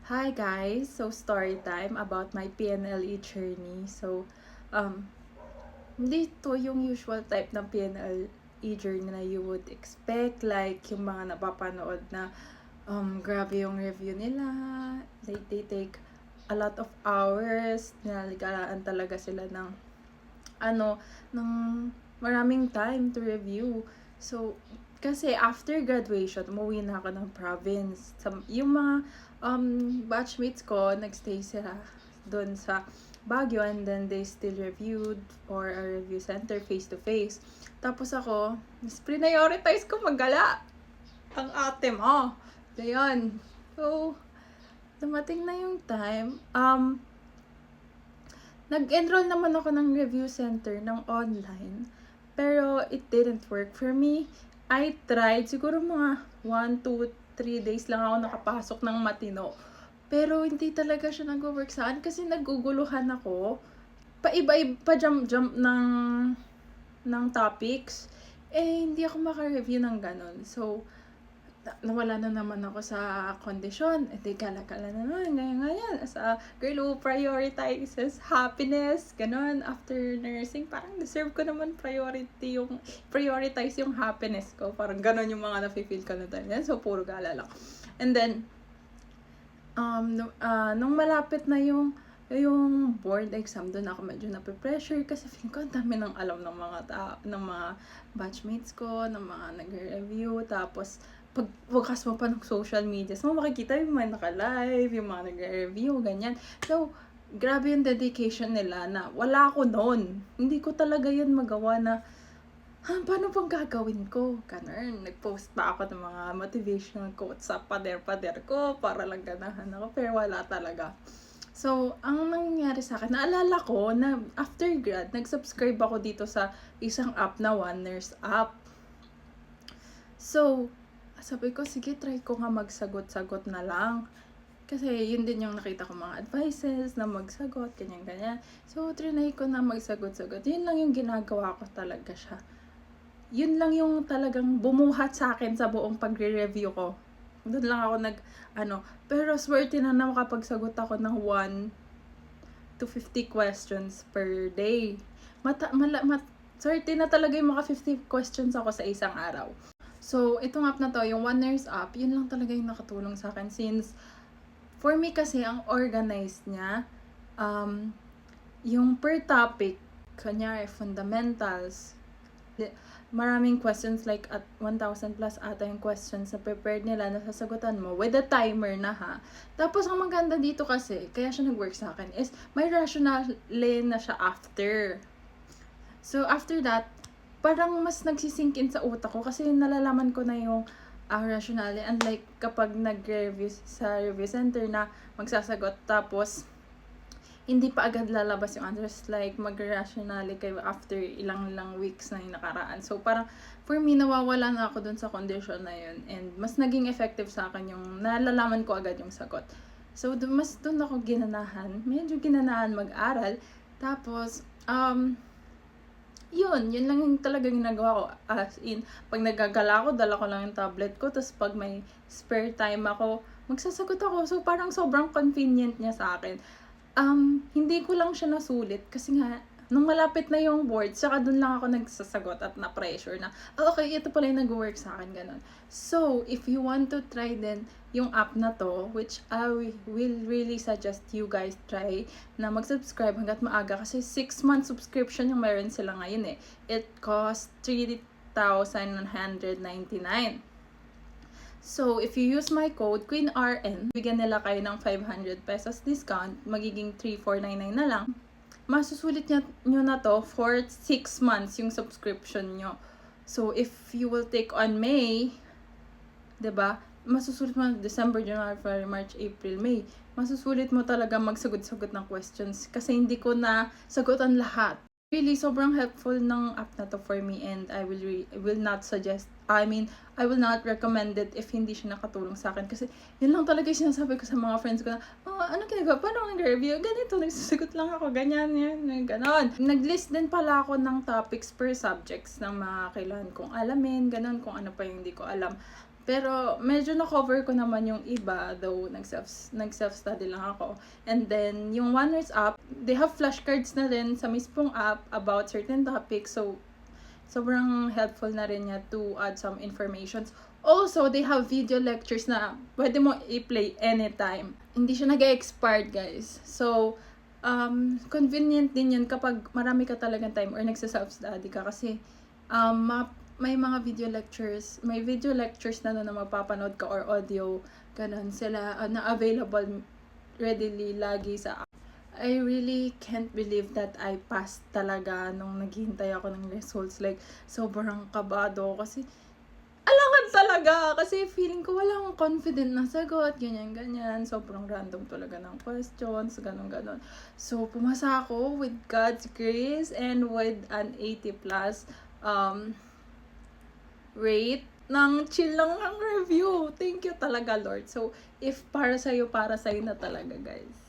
Hi guys! So, story time about my PNLE journey. So, um, hindi to yung usual type ng PNLE journey na you would expect. Like, yung mga napapanood na grabe yung review nila. They take a lot of hours. Naligalaan talaga sila ng ng maraming time to review. So, kasi after graduation, umuwi na ako ng province. Yung mga batchmates ko, nagstay sila doon sa Baguio, and then they still reviewed or a review center face-to-face. Tapos ako, mas prioritize ko maggala. Ang ate mo. Ayun. So, dumating na yung time. Nag-enroll naman ako ng review center ng online, pero it didn't work for me. I tried, siguro mga 1, 2, 3 days lang ako nakapasok ng matino. Pero hindi talaga siya nag-work sa akin kasi naguguluhan ako. Paiba-iba pa jump ng topics. Hindi ako maka-review ng ganun. So, nawala na naman ako sa kondisyon. Kala-kala na naman, ganyan. As a girl who prioritizes happiness, ganon, after nursing, parang deserve ko naman prioritize yung happiness ko. Parang ganon yung mga nafe-feel ko na time. So, puro gala lang. And then, nung malapit na yung board exam, doon ako medyo nape-pressure kasi feeling ko ang dami ng alam ng mga batchmates ko, ng mga nag-review. Tapos pagbukas mo pa ng social media, so makikita yung mga naka-live, yung mga nag-review, ganyan. So, grabe yung dedication nila na wala ako noon. Hindi ko talaga yun magawa na, paano pang gagawin ko? Ganun. Nag-post pa ako ng mga motivational quotes sa pader-pader ko para lang ganahan ako, pero wala talaga. So, ang nangyayari sa akin, naalala ko na after grad, nag-subscribe ako dito sa isang app na One Nurse app. So, sabi ko, sige, try ko nga magsagot-sagot na lang. Kasi yun din yung nakita ko mga advices na magsagot, ganyan-ganyan. So, trinay ko na magsagot-sagot. Yun lang yung ginagawa ko talaga siya. Yun lang yung talagang bumuhat sa akin sa buong pagre-review ko. Doon lang ako pero swerte na makapagsagot ako ng 1 to 50 questions per day. Swerte na talaga yung mga 50 questions ako sa isang araw. So, itong app na to, yung One Nurse app, yun lang talaga yung nakatulong sa akin since for me kasi ang organized niya, yung per topic, kanyari fundamentals, maraming questions, like at 1,000 plus ata yung questions na prepared nila na sasagutan mo with a timer na ha. Tapos ang maganda dito kasi, kaya siya nag-work sa akin, is may rationale na siya after. So after that, parang mas nagsisink in sa utak ko kasi nalalaman ko na yung rationale. Unlike kapag nag-review sa review center na magsasagot tapos hindi pa agad lalabas yung answers, like mag-rationale kayo after ilang weeks na yung nakaraan. So parang for me, nawawala na ako dun sa condition na yun, and mas naging effective sa akin yung nalalaman ko agad yung sagot. So mas dun ako medyo ginanahan mag-aral. Tapos yun lang yung talagang ginagawa ko. As in, pag nagagala ako, dala ko lang yung tablet ko. Tapos pag may spare time ako, magsasagot ako. So, parang sobrang convenient niya sa akin. Hindi ko lang siya nasulit kasi nga, nung malapit na yung board, saka dun lang ako nagsasagot at na-pressure na, okay, ito pala yung nag-work sa akin, ganun. So, if you want to try din yung app na to, which I will really suggest you guys try, na mag-subscribe hanggat maaga kasi 6-month subscription yung meron sila ngayon eh. It costs 3,199. So, if you use my code, QueenRN, bigyan nila kayo ng 500 pesos discount, magiging 3,499 na lang. Masusulit nyo na to for 6 months yung subscription nyo. So, if you will take on May, 'di ba? Masusulit mo December, January, February, March, April, May. Masusulit mo talaga magsagot-sagot ng questions kasi hindi ko na sagutan lahat. Really, sobrang helpful ng app na to for me, and I will not recommend it if hindi siya nakatulong sa akin. Kasi yun lang talaga yung sinasabi ko sa mga friends ko na, ano ginagawa? Paano nag-review? Ganito, nagsasagot lang ako, ganyan, ganon. Nag-list din pala ako ng topics per subjects ng mga kailangan kong alamin, ganon, kung ano pa yung hindi ko alam. Pero medyo na-cover ko naman yung iba, though nag-self-study lang ako. And then, yung Wonders app, they have flashcards na rin sa mismong app about certain topics. So, sobrang helpful na rin niya to add some informations. Also, they have video lectures na pwede mo i-play anytime. Hindi siya nag-expired, guys. So, convenient din yun kapag marami ka talagang time or nagsa-self-study ka kasi may mga video lectures na doon na mapapanood ka or audio, ganun sila na available readily lagi sa app. I really can't believe that I passed talaga nung naghihintay ako ng results. Like, sobrang kabado kasi alangan talaga kasi feeling ko wala akong confident na sagot, ganyan. Sobrang random talaga ng questions, ganun. So, pumasa ako with God's grace and with an 80 plus rate ng chill lang ang review. Thank you talaga, Lord. So, if para sa'yo na talaga, guys.